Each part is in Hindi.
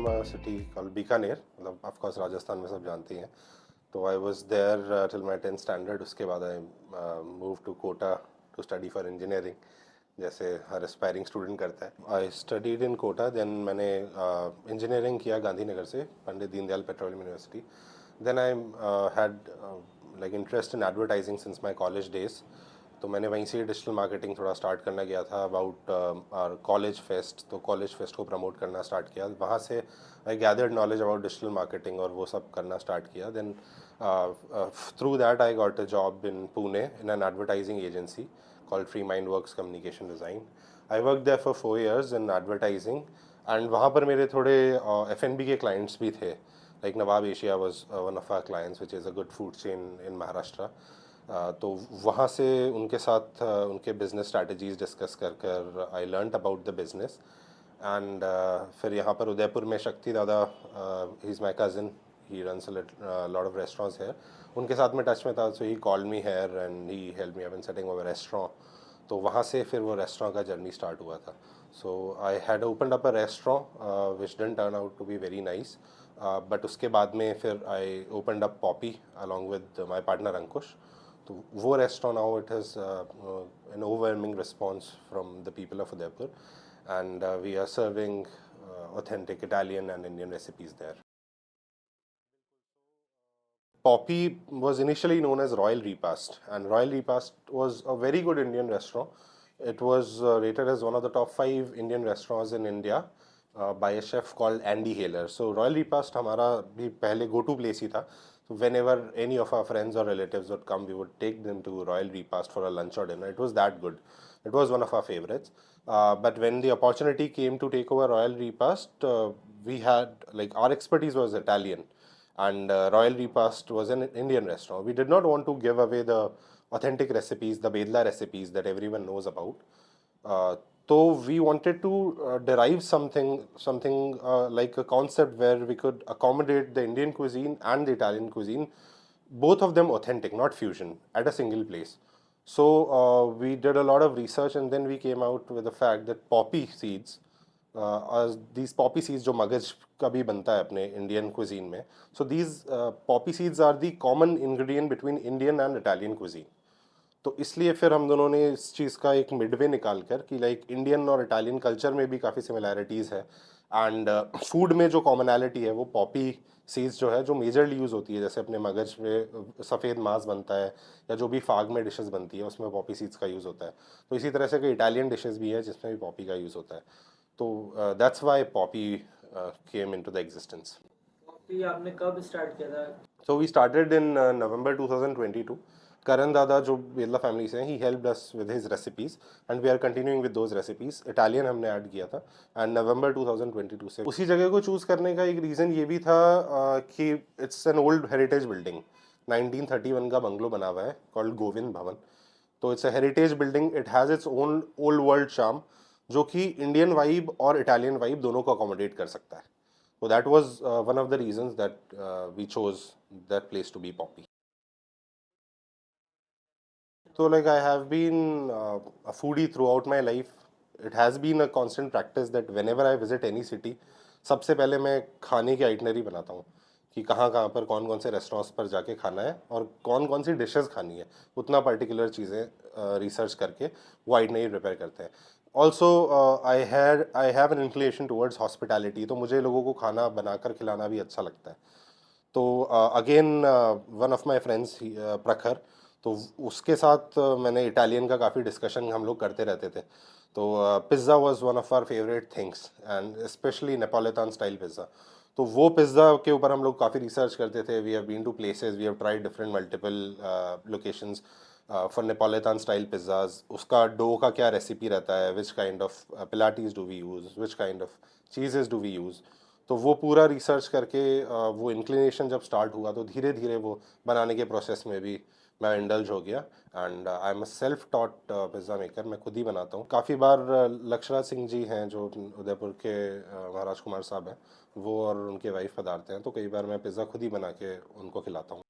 from a city called Bikaner, मतलब of course राजस्थान में सब जानते हैं. तो I was there till my 10th standard. उसके बाद I moved to Kota to study for engineering, जैसे हर aspiring student करता है. I studied in Kota, then मैंने engineering किया गांधीनगर से, Pandit Deendayal petroleum university. Then I had like interest in advertising since my college days. तो मैंने वहीं से डिजिटल मार्केटिंग थोड़ा स्टार्ट करना गया था अबाउट आवर कॉलेज फेस्ट. तो कॉलेज फेस्ट को प्रमोट करना स्टार्ट किया. वहाँ से I gathered knowledge about digital marketing और वो सब करना स्टार्ट किया. Then through that I got a job in Pune in an advertising agency called Free Mind Works Communication Design. I worked there for 4 years in advertising and वहाँ पर मेरे थोड़े F&B के clients भी थे. Like Nawab Asia was one of our clients, which is a good food chain in Maharashtra. तो वहाँ से उनके साथ उनके बिजनेस स्ट्रैटेजीज डिस्कस कर कर I learned about the business. And फिर यहाँ पर उदयपुर में Shakti Dada, he is my cousin, he runs lot of restaurants है, उनके साथ में टच में था. So he called me here and he help me in setting up a restaurant. तो वहाँ से फिर वो रेस्टोरेंट का जर्नी स्टार्ट हुआ था. So I had opened up a restaurant which didn't turn out to be very nice. But उसके बाद में फिर I opened up Poppy along with my partner Ankush. तो वो restaurant now it has an overwhelming response from the people of Udaipur, and we are serving authentic Italian and Indian recipes there. Poppy was initially known as Royal Repast, and Royal Repast was a very good Indian restaurant. It was rated as one of the top 5 Indian restaurants in India by a chef called Andy Haler. So Royal Repast हमारा भी पहले go-to place ही था. So whenever any of our friends or relatives would come, we would take them to Royal Repast for a lunch or dinner. It was that good. It was one of our favorites. But when the opportunity came to take over Royal Repast, we had, like, our expertise was Italian, and Royal Repast was an Indian restaurant. We did not want to give away the authentic recipes, the Bedla recipes that everyone knows about. So we wanted to derive something like a concept where we could accommodate the Indian cuisine and the Italian cuisine, both of them authentic, not fusion, at a single place. So we did a lot of research, and then we came out with the fact that poppy seeds, these poppy seeds जो मगज का भी बनता है अपने इंडियन cuisine में, so these poppy seeds are the common ingredient between Indian and Italian cuisine. तो इसलिए फिर हम दोनों ने इस चीज़ का एक मिडवे निकाल कर कि लाइक इंडियन और इटालियन कल्चर में भी काफ़ी सिमिलैरिटीज़ है, एंड फूड में जो कॉमनैलिटी है वो पॉपी सीड्स जो है, जो मेजरली यूज़ होती है, जैसे अपने मगज में सफ़ेद मांस बनता है या जो भी फाग में डिशेस बनती है उसमें पॉपी सीड्स का यूज़ होता है. तो इसी तरह से कई इटालियन डिशेस भी है जिसमें भी पॉपी का यूज़ होता है. तो that's why Poppy came into the existence. Poppy आपने कब स्टार्ट किया था? So we started in November 2022. Karan Dada जो बिरला फैमिली से हैं, he helped us with his recipes and we are continuing with those recipes. Italian हमने ऐड किया था and November 2022 से उसी जगह को चूज़ करने का एक रीज़न ये भी था कि it's an old heritage building. 1931 का बंगलो बना हुआ है called गोविंद भवन. तो it's a heritage building. It has its own old world charm जो कि इंडियन वाइब और इटालियन वाइब दोनों को अकोमोडेट कर सकता है. So that was one of the reasons that we chose that place to be Poppy. So like I have been a foodie throughout my life. It has been a constant practice that whenever I visit any city, सबसे पहले मैं खाने की आइटनरी बनाता हूँ कि कहाँ कहाँ पर कौन कौन से रेस्टोरेंट्स पर जाके खाना है और कौन कौन सी डिशेस खानी है. उतना पर्टिकुलर चीज़ें रिसर्च करके वो आइटनरी प्रिपेयर करते हैं. Also I have an inclination towards hospitality. तो मुझे लोगों को खाना बनाकर खिलाना भी अच्छा लगता है. तो again one of my friends प्रखर, तो उसके साथ मैंने इटालियन का काफ़ी डिस्कशन हम लोग करते रहते थे. तो pizza was one of our favourite things and specially Neapolitan style pizza. तो वो पिज़्ज़ा के ऊपर हम लोग काफ़ी रिसर्च करते थे. We have been to places, we have tried different multiple locations for Neapolitan style pizzas. उसका डो का क्या रेसिपी रहता है, which kind of pilates do we use, which kind of cheeses do we use. तो वो पूरा रिसर्च करके वो इंक्लिनेशन जब स्टार्ट हुआ तो धीरे धीरे वो बनाने के प्रोसेस में भी मैं इंडल्ज हो गया. And I am a self taught pizza maker. मैं खुद ही बनाता हूँ. काफ़ी बार लक्षराज सिंह जी हैं जो उदयपुर के महाराज कुमार साहब हैं, वो और उनके वाइफ पधारते हैं, तो कई बार मैं पिज़्ज़ा खुद ही बना के उनको खिलाता हूँ.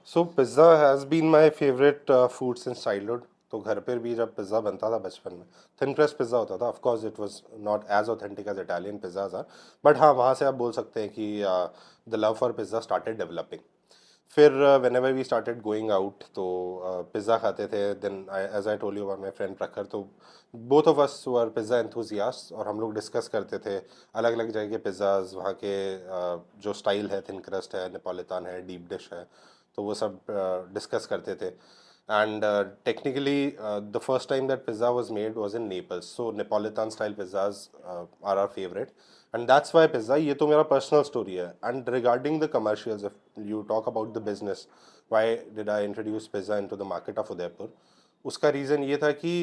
So pizza has been my favourite food since childhood. तो घर पर भी जब पिज़्ज़ा बनता था बचपन में, थिन क्रस्ट पिज़्ज़ा होता था। Of course it was not as authentic as Italian pizzas are, but हाँ, वहाँ से आप बोल सकते हैं कि the love for pizza started developing. फिर whenever we started going out तो पिज़्ज़ा खाते थे। Then as I told you about my friend Prakhar, तो both of us were pizza enthusiast, और हम लोग डिस्कस करते थे अलग अलग जगह के पिज़्ज़ाज, वहाँ के जो स्टाइल है, थिन क्रस्ट है, नेपोलितान है, डीप डिश है, तो वो सब डिस्कस करते थे। And technically the first time that pizza was made was in Naples, so Neapolitan style pizzas are our favourite, and that's why pizza, ये तो मेरा personal story है। and regarding the commercials, if you talk about the business, why did I introduce pizza into the market of Udaipur, उसका reason ये था कि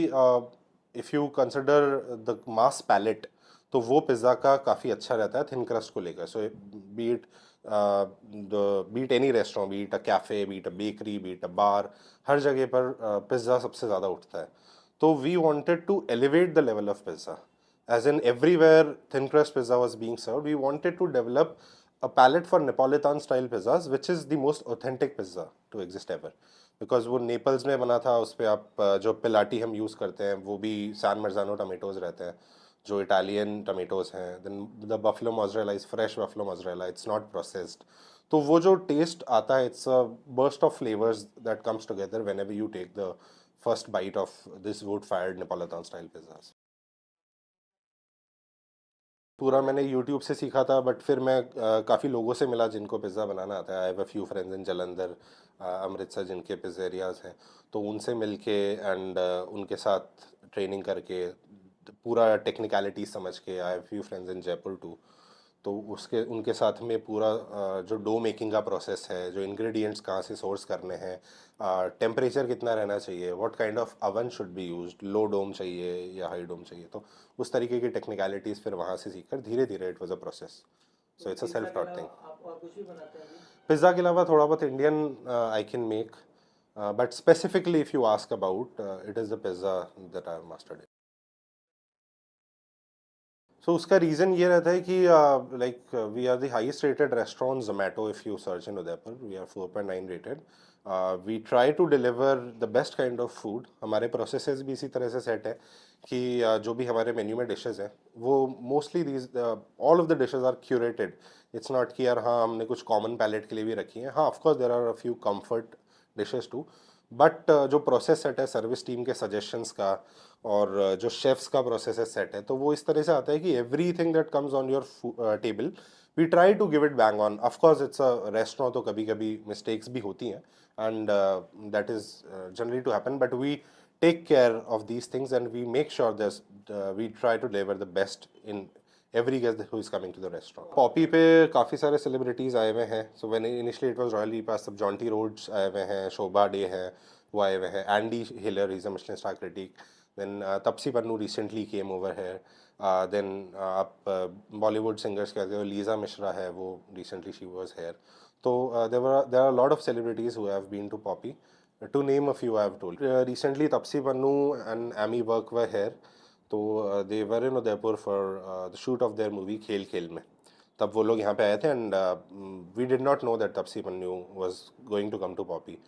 if you consider the mass palate, तो वो पिज़्ज़ा का काफ़ी अच्छा रहता है थिन क्रस्ट को लेकर। So be it be it any restaurant, be it a cafe, be it a bakery, be it a bar, हर जगह पर पिज़्ज़ा सबसे ज़्यादा उठता है। तो we wanted to elevate the level of pizza, as in everywhere thin crust pizza was being served, we wanted to develop a palette for Neapolitan style pizzas, which is the most authentic pizza to exist ever, because वो नेपल्स में बना था। उस पर आप जो पिलाटी हम यूज़ करते हैं वो भी सैन मर्जानो टमेटोज रहते हैं, जो इटालियन टमेटोज हैं। Then the buffalo mozzarella is fresh buffalo mozzarella, it's not processed. तो वो जो टेस्ट आता है, it's a burst of flavours that comes together whenever you take the first bite of this wood fired Neapolitan style pizzas. पूरा मैंने यूट्यूब से सीखा था, बट फिर मैं काफ़ी लोगों से मिला जिनको पिज़्ज़ा बनाना आता है। I have a few friends इन जलंधर, अमृतसर, जिनके पिज़्ज़ेरियाज़ हैं, तो उनसे मिल के एंड उनके साथ ट्रेनिंग करके पूरा टेक्निकलिटी समझ के, I have few friends in Jaipur too, तो उसके उनके साथ में पूरा जो डो मेकिंग का प्रोसेस है, जो इंग्रेडिएंट्स कहाँ से सोर्स करने हैं, टेम्परेचर कितना रहना चाहिए, what kind of oven should be used, low dome चाहिए या हाई डोम चाहिए, तो उस तरीके की टेक्निकलिटीज़ फिर वहाँ से सीखकर धीरे धीरे इट वाज अ प्रोसेस। सो तो इट्स अ पिज्ज़ा सेल्फ के टॉट अलावा थिंग। आप और कुछ भी बनाते हैं अभी? पिज़्ज़ा के अलावा थोड़ा बहुत Indian I can make, but specifically if you ask about, it is the pizza that I have mastered. So उसका रीज़न ये रहता है कि like we are the highest rated restaurant Zomato, if you search in Udaipur we are 4.9 rated. We try to deliver the best kind of food. हमारे प्रोसेसेस भी इसी तरह से सेट है कि जो भी हमारे मेन्यू में डिशेस हैं वो mostly these all of the dishes are curated. It's not कि यार हाँ हमने कुछ कॉमन पैलेट के लिए भी रखी है। हाँ, of course there are a few comfort dishes too, but जो प्रोसेस सेट है सर्विस टीम के सजेशंस का, और जो शेफ्स का प्रोसेस है सेट है, तो वो इस तरह से आता है कि everything that comes on your table we try to give it bang on. Of course it's a restaurant, तो कभी कभी मिस्टेक्स भी होती हैं, and that is generally to happen, but we take care of these things and we make sure this, we try to deliver the best in every guest who is coming to the restaurant. Poppy पे काफ़ी सारे सेलिब्रिटीज़ आए हुए हैं। सो when initially it was royal repast, सब जॉन्टी रोड्स आए हुए हैं, शोभा डे है, वो आए हुए हैं, Andy Hiller is a Michelin star critic, then Taapsee Pannu recently came over है, देन आप बॉलीवुड सिंगर्स कहते हो, लीजा मिश्रा है, वो रिसेंटली शी वाज हेयर। तो there are lot of celebrities who have been to Poppy, to name a few I have told. Recently Tapsi Pannu and Amy Burke were here, तो they were in Udaipur for the shoot of their movie खेल खेल में, तब वो लोग यहाँ पे आए थे, and we did not know that Taapsee Pannu was going to come to Poppy.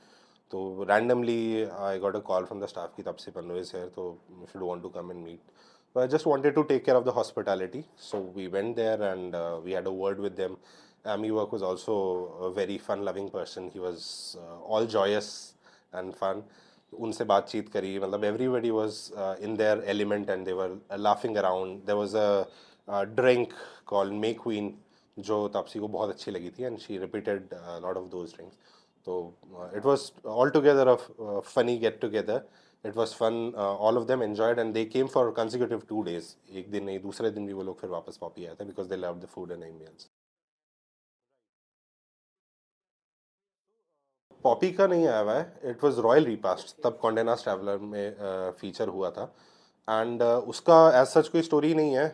तो randomly I got a call from the staff की तपसी पन्नू इज हियर, तो if you want to come and meet, so I just wanted to take care of the hospitality. So we went there and we had a word with them. Amy Work was also a very fun-loving person. He was all joyous and fun. उनसे बातचीत करी, मतलब everybody was in their element and they were laughing around. There was a drink called May Queen जो तापसी को बहुत अच्छी लगी थी, and she repeated a lot of those drinks. तो it was altogether a funny get together. It was fun. All of them enjoyed and they came for consecutive 2 days. एक दिन नहीं, दूसरे दिन भी वो लोग फिर वापस पॉपी आए थे because they loved the food and ambience. Poppy का नहीं आया हुआ है, इट वाज रॉयल रिपास्ट, तब कॉन्डे नास्ट ट्रैवलर में फीचर हुआ था, एंड उसका एज सच कोई स्टोरी नहीं है।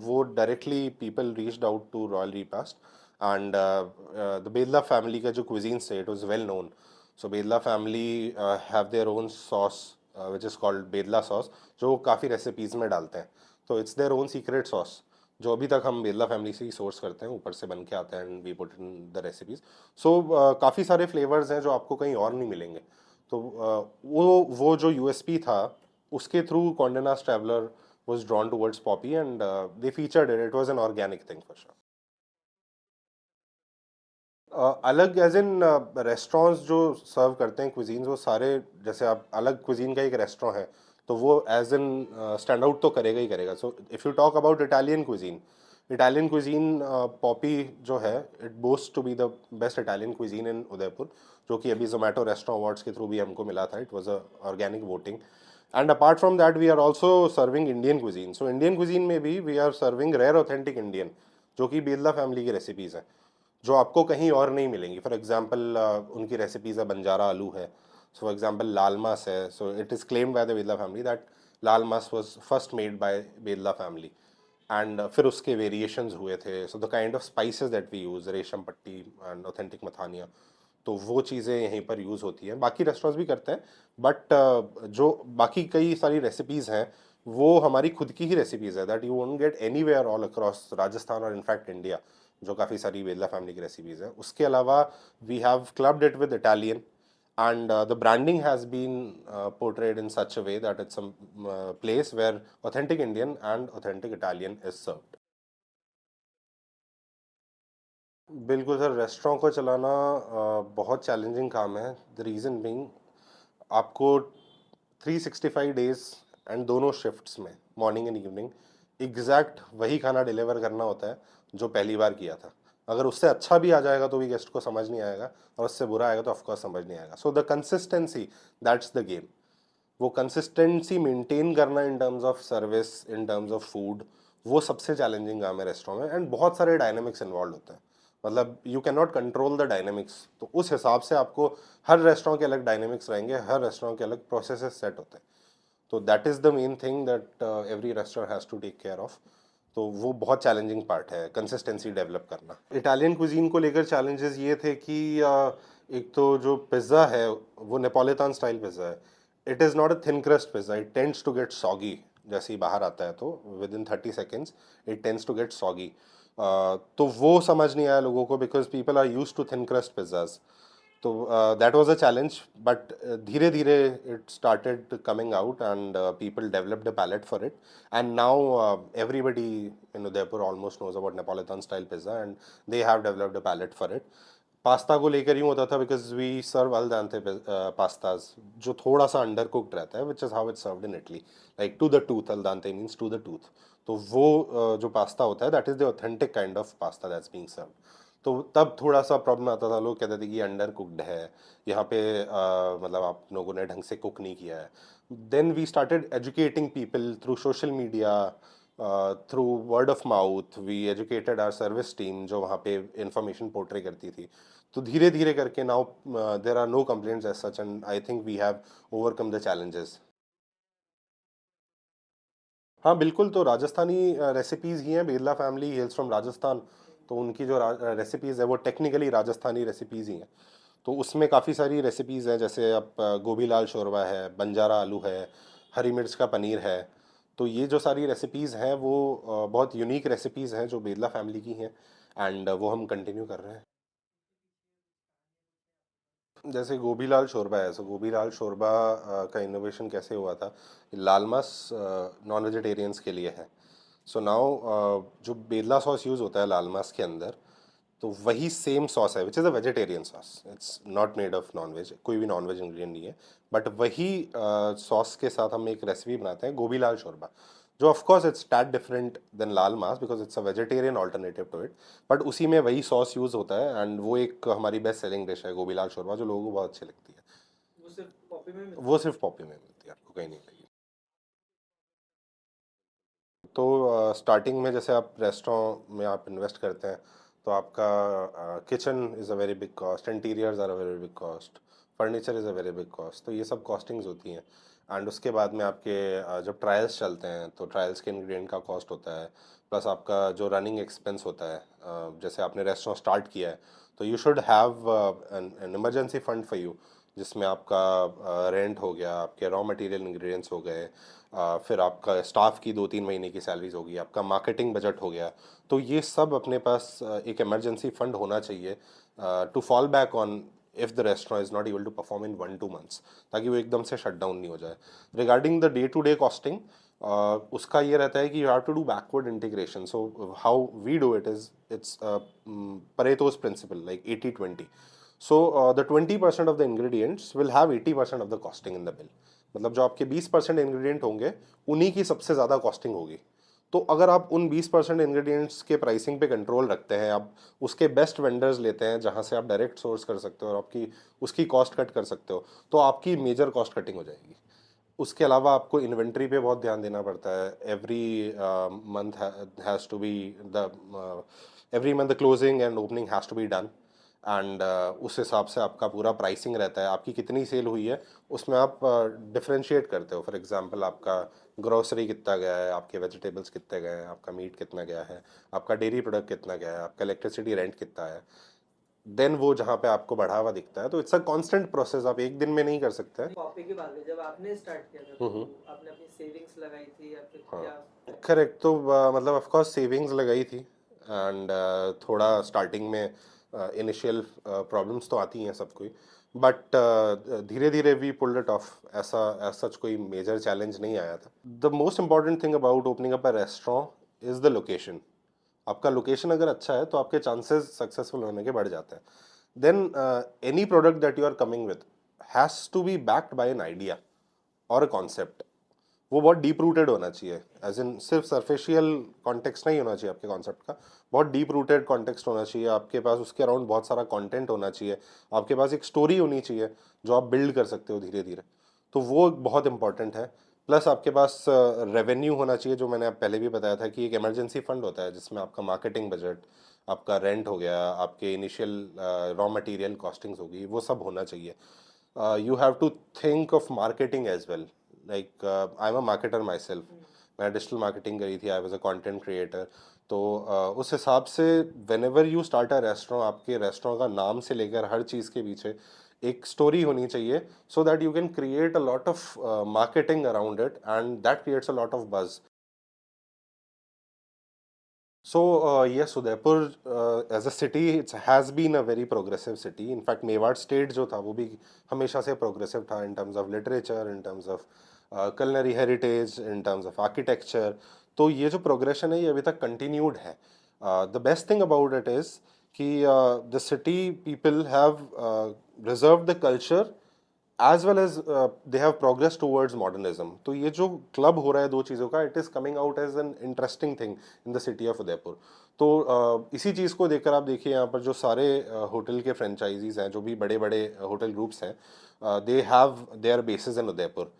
वो directly people reached out to royal repast, and the Bedla family का जो क्विजीन्स है it was well known. So Bedla family have their own sauce which is called Bedla sauce, जो काफ़ी रेसिपीज़ में डालते हैं, तो it's their own secret sauce जो अभी तक हम बेदला फैमिली से ही सोर्स करते हैं, ऊपर से बन के आता है and we put in the recipes. सो काफ़ी सारे फ्लेवर्स हैं जो आपको कहीं और नहीं मिलेंगे। तो वो जो यूएसपी था उसके through Condé Nast Traveler was drawn towards Poppy and they featured it. It was an organic thing for sure. अलग एज इन रेस्टोरेंट्स जो सर्व करते हैं क्विजीन्स, वो सारे जैसे आप अलग क्विजीन का एक रेस्टोरेंट है तो वो एज इन स्टैंड आउट तो करेगा ही करेगा. So if you talk about Italian cuisine Poppy जो है, it boast to be the best Italian cuisine in Udaipur, जो कि अभी जोमेटो रेस्टोरेंट अवार्ड्स के थ्रू भी हमको मिला था. It was a organic voting. And apart from that we are also serving Indian cuisine. So Indian cuisine में भी we are serving rare authentic Indian, जो कि बेदला फैमिली की रेसिपीज़ हैं, जो आपको कहीं और नहीं मिलेंगी. फॉर एग्जाम्पल उनकी रेसिपीज़ है बंजारा आलू है. So for example laal maas है. So it is claimed by the Bedla family that laal maas was first made by Bedla family. And फिर उसके वेरिएशंस हुए थे. So the kind of spices that we use, resham patti and authentic Mathania, तो वो चीज़ें यहीं पर यूज़ होती हैं. बाकी रेस्टोरेंट्स भी करते हैं, बट जो बाकी कई सारी रेसिपीज़ हैं वो हमारी खुद की ही रेसिपीज़ है that you won't get anywhere all across Rajasthan और इनफैक्ट इंडिया, जो काफ़ी सारी बेदला फैमिली की रेसिपीज़ हैं. उसके अलावा we have clubbed it with Italian and the branding has been portrayed in such a way that it's a place where authentic Indian and authentic Italian is served. बिल्कुल सर, रेस्टोरेंट को चलाना बहुत चैलेंजिंग काम है. द रीज़न बीइंग आपको 365 डेज एंड दोनों शिफ्ट्स में, मॉर्निंग एंड इवनिंग, एग्जैक्ट वही खाना डिलीवर करना होता है जो पहली बार किया था. अगर उससे अच्छा भी आ जाएगा तो भी गेस्ट को समझ नहीं आएगा, और उससे बुरा आएगा तो ऑफकोर्स समझ नहीं आएगा. So the consistency, that's the game. वो कंसिस्टेंसी मेंटेन करना इन terms of service, in terms of food, वो सबसे चैलेंजिंग काम है रेस्टोरेंट में. एंड बहुत सारे डायनेमिक्स इन्वॉल्व होते हैं. मतलब you can not control the dynamics. तो उस हिसाब से आपको हर रेस्टोरेंट के अलग डायनेमिक्स रहेंगे, हर रेस्टोरेंट के अलग प्रोसेसेस सेट होते हैं. तो that is the main thing that every restaurant has to take care of. तो वो बहुत चैलेंजिंग पार्ट है, कंसिस्टेंसी डेवलप करना. इटालियन कुजीन को लेकर चैलेंजेस ये थे कि एक तो जो पिज़्ज़ा है वो नेपोलितान स्टाइल पिज़्ज़ा है. It is not a thin crust pizza. It tends to get soggy. जैसे ही बाहर आता है तो within 30 seconds it tends to get soggy. तो वो समझ नहीं आया लोगों को, because people are use to thin crust pizzas. तो that was a challenge, but धीरे धीरे it started coming out and people developed a palate for it. And now everybody in Udaipur almost knows about Neapolitan style pizza and they have developed a palate for it. Pasta को लेकर यूँ होता था बिकॉज वी सर्व अल दांते पास्ताज, जो थोड़ा सा अंडर कुक्ड रहता है, which is how it's served in Italy, like to the tooth. Al dente means to the tooth. तो वो जो पास्ता होता है that is the authentic kind of pasta that's being served. तो तब थोड़ा सा प्रॉब्लम आता था. लोग कहते थे कि अंडर कुक्ड है यहाँ पे, मतलब आप लोगों ने ढंग से कुक नहीं किया है. Then we started educating people through social media, through word of mouth. We educated our service team जो वहाँ पे इंफॉर्मेशन पोर्ट्रे करती थी. तो धीरे धीरे करके now there are no complaints as such and I think we have overcome the challenges. हाँ बिल्कुल. तो राजस्थानी रेसिपीज़ ही हैं. Bedla family hails from Rajasthan, तो उनकी जो रेसिपीज़ है वो टेक्निकली राजस्थानी रेसिपीज़ ही हैं. तो उसमें काफ़ी सारी रेसिपीज़ हैं, जैसे आप गोभी लाल शोरबा है, बंजारा आलू है, हरी मिर्च का पनीर है. तो ये जो सारी रेसिपीज़ हैं वो बहुत यूनिक रेसिपीज़ हैं जो बेदला फैमिली की हैं, एंड वो हम कंटिन्यू कर रहे हैं. जैसे गोभी लाल शोरबा है, सो गोभी लाल शोरबा का इनोवेशन कैसे हुआ था, लाल मास नॉन वेजिटेरियंस के लिए है. सो नाउ जो बेदला सॉस यूज़ होता है लाल मास के अंदर, तो वही सेम सॉस है which is a vegetarian sauce. It's not made of non veg, कोई भी नॉन वेज इंग्रेडिएंट नहीं है. बट वही सॉस के साथ हम एक रेसिपी बनाते हैं गोभी लाल शोरबा, जो of course it's that different than laal maas because it's a vegetarian alternative to it. But उसी में वही सॉस यूज़ होता है, एंड वो एक हमारी बेस्ट सेलिंग डिश है गोभी लाल शोरबा, जो लोगों को बहुत अच्छी लगती है. वो सिर्फ पॉपी में वो सिर्फ पॉपी में मिलती है, आपको कहीं नहीं मिलेगी. तो स्टार्टिंग में जैसे आप रेस्टोरेंट में आप इन्वेस्ट करते हैं तो आपका kitchen is a very big cost, interiors are a very big cost, furniture is a very big cost. तो ये सब कॉस्टिंग्स होती हैं. एंड उसके बाद में आपके जब ट्रायल्स चलते हैं तो ट्रायल्स के इंग्रेडिएंट का कॉस्ट होता है, प्लस आपका जो रनिंग एक्सपेंस होता है. जैसे आपने रेस्टोरेंट स्टार्ट किया है तो you should have an emergency fund for you, जिसमें आपका रेंट हो गया, आपके रॉ मटेरियल इंग्रेडिएंट्स हो गए, फिर आपका स्टाफ की 2-3 महीने की सैलरीज होगी, आपका मार्केटिंग बजट हो गया. तो ये सब अपने पास एक इमरजेंसी फंड होना चाहिए to fall back on if the restaurant is not able to perform in 1-2 months, ताकि वो एकदम से शट डाउन नहीं हो जाए. Regarding the day to day costing, उसका ये रहता है कि you have to do backward integration. So how we do it is, it's Pareto's principle, like 80-20. So the 20% of the ingredients will have 80% of the costing in the bill. मतलब जो आपके 20% इंग्रेडिएंट होंगे उन्हीं की सबसे ज़्यादा कॉस्टिंग होगी. तो अगर आप उन 20% इंग्रेडिएंट्स के प्राइसिंग पे कंट्रोल रखते हैं, आप उसके बेस्ट वेंडर्स लेते हैं जहाँ से आप डायरेक्ट सोर्स कर सकते हो और आपकी उसकी कॉस्ट कट कर सकते हो, तो आपकी मेजर कॉस्ट कटिंग हो जाएगी. उसके अलावा आपको इन्वेंट्री पे बहुत ध्यान देना पड़ता है. Month has to be the every month the closing and opening has to be done. एंड उस हिसाब से आपका पूरा प्राइसिंग रहता है. आपकी कितनी सेल हुई है उसमें आप डिफ्रेंशिएट करते हो. फॉर एग्जांपल आपका ग्रोसरी कितना गया है, आपके वेजिटेबल्स कितने गए हैं, आपका मीट कितना गया है, आपका डेयरी प्रोडक्ट कितना गया है, आपका इलेक्ट्रिसिटी रेंट कितना है. देन वो जहाँ पे आपको बढ़ा हुआ दिखता है. तो इट्स अ कांस्टेंट प्रोसेस, आप एक दिन में नहीं कर सकते. कॉपी की बात है, जब आपने स्टार्ट किया था तो आपने अपनी सेविंग्स लगाई थी या फिर क्या? करेक्ट. तो मतलब ऑफ कोर्स सेविंग्स लगाई थी. एंड थोड़ा स्टार्टिंग में इनिशियल प्रॉब्लम्स तो आती हैं सबको ही, बट धीरे धीरे वी पुल्ड इट ऑफ. ऐसा सच कोई मेजर चैलेंज नहीं आया था. The most important thing about opening up a restaurant is the location. आपका लोकेशन अगर अच्छा है तो आपके चांसेस सक्सेसफुल होने के बढ़ जाते हैं. Then any product that you are coming with has to be backed by an idea और अ कॉन्सेप्ट. वो बहुत डीप रूटेड होना चाहिए. एज इन सिर्फ सरफेशियल कॉन्टेक्स्ट नहीं होना चाहिए आपके कॉन्सेप्ट का, बहुत डीप रूटेड कॉन्टेक्स्ट होना चाहिए आपके पास. उसके अराउंड बहुत सारा कंटेंट होना चाहिए. आपके पास एक स्टोरी होनी चाहिए जो आप बिल्ड कर सकते हो धीरे धीरे. तो वो बहुत इंपॉर्टेंट है. प्लस आपके पास रेवेन्यू होना चाहिए, जो मैंने आप पहले भी बताया था कि एक इमरजेंसी फंड होता है जिसमें आपका मार्केटिंग बजट, आपका रेंट हो गया, आपके इनिशियल रॉ मटेरियल कॉस्टिंग्स होगी, वो सब होना चाहिए. You have to think of marketing as well. Like I'm a marketer myself. मैं डिजिटल मार्केटिंग करी थी. I was a content creator. तो उस हिसाब से whenever you start a restaurant, आपके रेस्टोरेंट का नाम से लेकर हर चीज़ के पीछे एक स्टोरी होनी चाहिए, so that you can create a lot of marketing around it, and that creates a lot of buzz. So yes, Udaipur as a city, it has been a very progressive city. In fact, Mewar state जो था वो भी हमेशा से progressive था in terms of literature, in terms of culinary heritage, in terms of architecture. तो ये जो progression है ये अभी तक continued है. The best thing about it is कि the city people have reserved the culture as well as they have progressed towards modernism. तो ये जो क्लब हो रहा है दो चीज़ों का, it is coming out as an interesting thing in the city of Udaipur. तो इसी चीज़ को देखकर आप देखिए यहाँ पर जो सारे होटल के फ्रेंचाइजीज हैं, जो भी बड़े बड़े होटल ग्रुप्स हैं, they have their bases in Udaipur.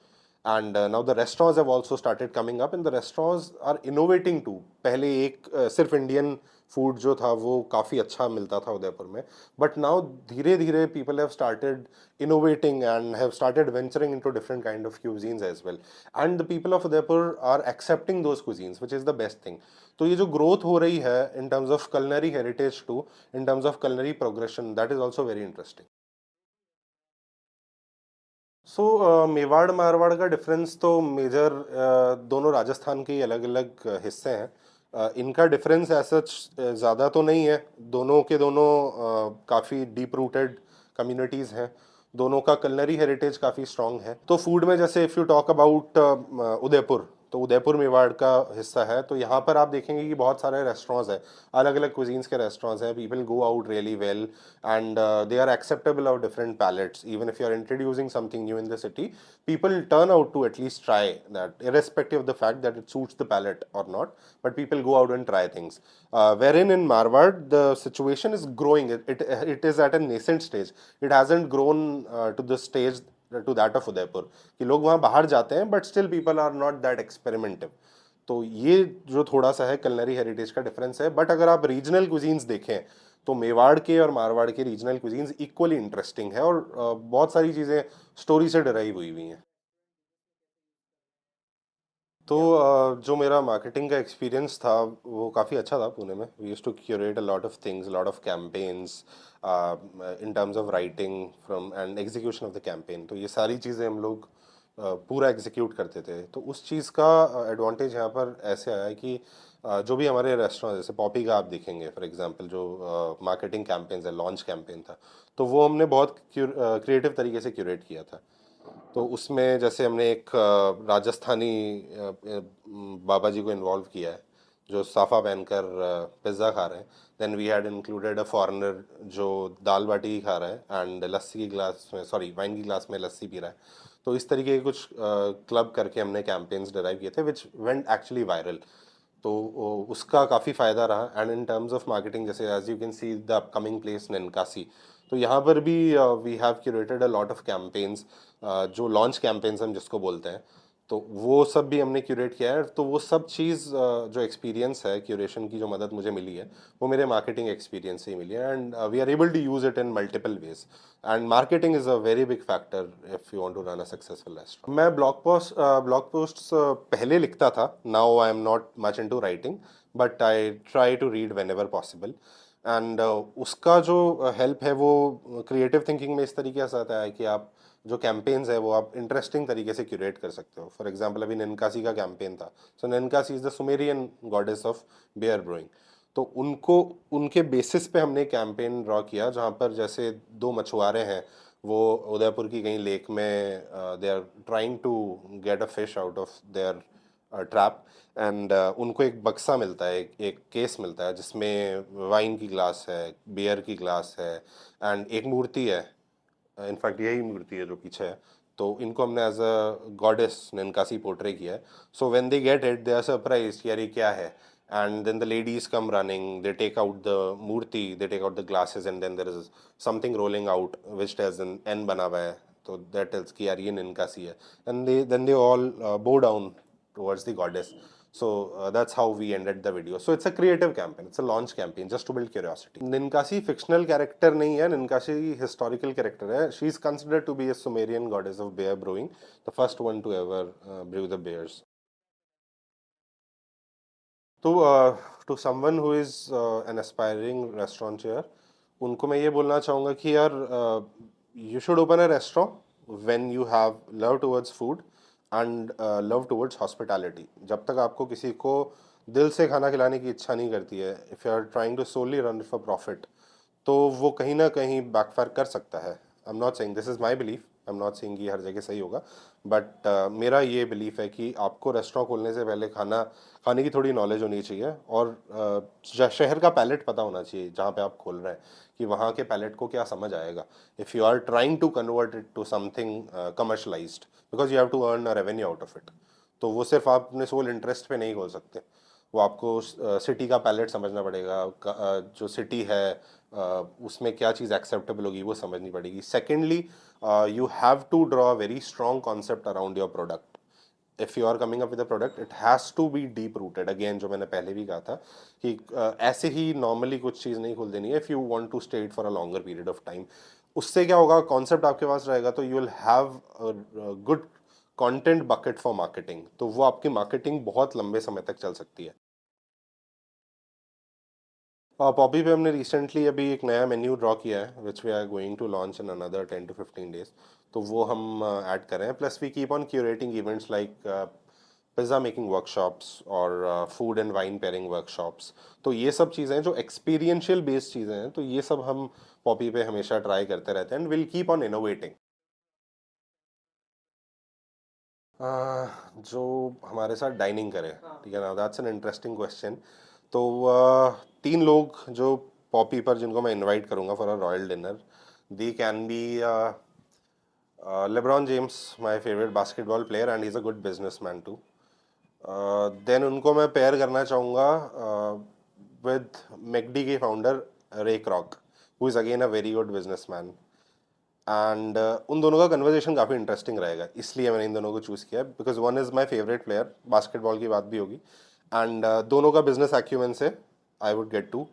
And now the restaurants have also started coming up, and the restaurants are innovating too. पहले एक सिर्फ इंडियन फूड जो था वो काफ़ी अच्छा मिलता था उदयपुर में, बट नाउ धीरे धीरे people have started innovating and have started venturing into different kind of cuisines as well. And the people of Udaipur are accepting those cuisines, which is the best thing. तो ये जो growth हो रही है in terms of culinary heritage too, in terms of culinary progression, that is also very interesting. सो मेवाड़ मारवाड़ का डिफरेंस तो मेजर दोनों राजस्थान के अलग अलग हिस्से हैं. इनका डिफरेंस ऐसा ज़्यादा तो नहीं है. दोनों के दोनों काफ़ी डीप रूटेड कम्युनिटीज़ हैं. दोनों का कलनरी हेरिटेज काफ़ी स्ट्रॉन्ग है. तो फूड में जैसे if you talk about Udaipur, तो उदयपुर मेवाड़ का हिस्सा है. तो यहाँ पर आप देखेंगे कि बहुत सारे रेस्टोरेंट्स हैं, अलग अलग कुजीन्स के रेस्टोरेंट्स हैं. People go out really well and they are acceptable of different palates. Even if you are introducing something new in the city, people turn out to at least try that, irrespective of the fact that it suits the palate or not. But people go out and try things. Wherein in Marwar, the situation is growing. It is at a nascent stage. It hasn't grown to the stage to that of Udaipur कि लोग वहाँ बाहर जाते हैं, but still people are not that experimental. तो ये जो थोड़ा सा है कलनरी हेरिटेज का डिफरेंस है. बट अगर आप रीजनल कुजीन्स देखें तो मेवाड़ के और मारवाड़ के रीजनल कुजीन्स इक्वली इंटरेस्टिंग है, और बहुत सारी चीज़ें स्टोरी से डराई हुई हैं. तो जो मेरा मार्केटिंग का एक्सपीरियंस था वो काफ़ी अच्छा था पुणे में. We used to curate a lot of things, lot of campaigns in terms of writing from and execution of the campaign. तो ये सारी चीज़ें हम लोग पूरा एग्जीक्यूट करते थे. तो उस चीज़ का एडवांटेज यहाँ पर ऐसे आया कि जो भी हमारे रेस्टोरेंट जैसे पॉपी का आप देखेंगे फॉर एग्जांपल, जो मार्केटिंग कैंपेन्स है, लॉन्च कैंपेन था, तो वो हमने बहुत क्रिएटिव तरीके से क्यूरेट किया था। तो उसमें जैसे हमने एक राजस्थानी बाबा जी को इन्वॉल्व किया है, जो साफा पहनकर पिज़्ज़ा खा रहे हैं। Then we had included a foreigner जो दाल बाटी खा रहा है एंड लस्सी की ग्लास में, सॉरी वाइन की ग्लास में लस्सी पी रहा है। तो इस तरीके के कुछ क्लब करके हमने कैंपेन्स डिराइव किए थे विच वेंट एक्चुअली वायरल। तो उसका काफ़ी फ़ायदा रहा। And in terms of marketing, जैसे as you can see the upcoming place Ninkasi, तो यहाँ पर भी we have curated a lot of campaigns, जो लॉन्च कैंपेन्स हम जिसको बोलते हैं, तो वो सब भी हमने क्यूरेट किया है। तो वो सब चीज़ जो एक्सपीरियंस है, क्यूरेशन की जो मदद मुझे मिली है, वो मेरे मार्केटिंग एक्सपीरियंस से ही मिली है। And we are able to use it in multiple ways. And marketing is a very big factor if you want to run a successful restaurant. मैं ब्लॉग पोस्ट पहले लिखता था, now I am not much into writing, but I try to read whenever possible. And उसका जो हेल्प है वो क्रिएटिव थिंकिंग में इस तरीके से आता है कि आप जो कैंपेन्स है वो आप इंटरेस्टिंग तरीके से क्यूरेट कर सकते हो। फॉर एग्जांपल अभी निनकासी का कैंपेन था, so Ninkasi is the Sumerian goddess of beer brewing. तो उनको, उनके बेसिस पे हमने कैंपेन ड्रॉ किया, जहाँ पर जैसे दो मछुआरे हैं, वो उदयपुर की कहीं लेक में they are trying to get a fish out of their trap. And उनको एक बक्सा मिलता है, एक केस मिलता है जिसमें वाइन की ग्लास है, बियर की ग्लास है, एंड एक मूर्ति है। इनफैक्ट यही मूर्ति है जो पीछे है। तो इनको हमने as a goddess Ninkasi portray किया है। So when they get it they are surprise कि यार ये क्या है। And then the ladies come running, they take out the murti, they take out the glasses, and then there is something rolling out which has an an बना हुआ है। तो दैट टेल्स कि यार ये निनकासी है। एंड दे ऑल बो down towards the goddess. So that's how we ended the video. So it's a creative campaign. It's a launch campaign just to build curiosity. Ninkasi fictional character नहीं है, Ninkasi historical character है. She is considered to be a Sumerian goddess of beer brewing, the first one to ever brew the beers. To someone who is an aspiring restaurateur, उनको मैं ये बोलना चाहूँगा कि यार you should open a restaurant when you have love towards food and love towards hospitality. जब तक आपको किसी को दिल से खाना खिलाने की इच्छा नहीं करती है, if you are trying to solely run for profit, तो वो कहीं ना कहीं बैकफायर कर सकता है। आई am not saying this is my belief, I am not saying कि हर जगह सही होगा, बट मेरा ये बिलीफ है कि आपको रेस्टोरेंट खोलने से पहले खाने की थोड़ी नॉलेज होनी चाहिए, और शहर का पैलेट पता होना चाहिए जहाँ पे आप खोल रहे हैं, कि वहाँ के पैलेट को क्या समझ आएगा if you are trying to convert it to something commercialised, because you have to earn a revenue out of it. तो वो सिर्फ आप अपने सोल इंटरेस्ट पे नहीं खोल सकते, वो आपको सिटी का पैलेट समझना पड़ेगा, जो सिटी है उसमें क्या चीज़ एक्सेप्टेबल होगी वो समझनी पड़ेगी। Secondly, you have to draw a very strong concept around your product. If you are coming up with a product, it has to be deep rooted. Again, जो मैंने पहले भी कहा था कि ऐसे ही नॉर्मली कुछ चीज़ नहीं खोल देनी है। If you want to stay it for a longer period of time, उससे क्या होगा, कॉन्सेप्ट आपके पास रहेगा तो you will have good content bucket for marketing, तो वो आपकी मार्केटिंग बहुत लंबे समय तक चल सकती है। पॉपी पे हमने रिसेंटली अभी एक नया मेन्यू ड्रॉ किया है which we are going to launch in another 10 to 15 days। तो वो हम ऐड कर रहे हैं। Plus we keep on curating events like pizza making workshops और food and wine pairing workshops. तो ये सब चीज़ें हैं जो एक्सपीरियंशियल बेस्ड चीज़ें हैं, तो ये सब हम पॉपी पे हमेशा ट्राई करते रहते हैं, and will keep on innovating. जो हमारे साथ डाइनिंग करे, हाँ। ठीक है ना, दैट्स एन इंटरेस्टिंग क्वेश्चन। तो 3 लोग जो पॉपी पर जिनको मैं इनवाइट करूंगा for a royal dinner, they can be LeBron James, my favourite basketball player, and he is a good businessman too. देन उनको मैं पेयर करना चाहूँगा विद मैकडी के founder Ray Kroc, who is again a very good businessman. एंड उन दोनों का कन्वर्जेशन काफ़ी इंटरेस्टिंग रहेगा, इसलिए मैंने इन दोनों को चूज़ किया, because one is my favourite player, basketball की बात भी होगी, एंड दोनों का बिजनेस एक्यूमेंट से I would get to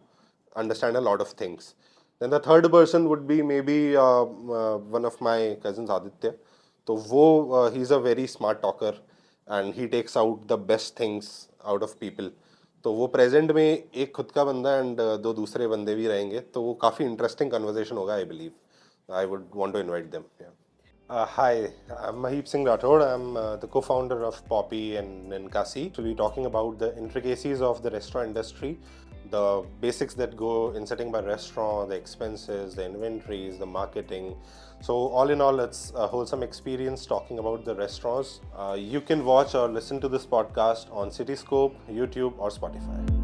understand a lot of things. Then the third person would be maybe one of my cousins Aditya. तो वो he is a very smart talker and he takes out the best things out of people. तो वो प्रेजेंट में एक खुद का बंदा एंड दो दूसरे बंदे भी रहेंगे, तो वो काफ़ी इंटरेस्टिंग कन्वर्जेशन होगा, I believe. I would want to invite them. Yeah. Hi, I'm Maheep Singh Rathod. I'm the co-founder of Poppy and Ninkasi. So we're talking about the intricacies of the restaurant industry, the basics that go in setting up a restaurant, the expenses, the inventories, the marketing. So all in all, it's a wholesome experience talking about the restaurants. You can watch or listen to this podcast on Cityscope, YouTube, or Spotify.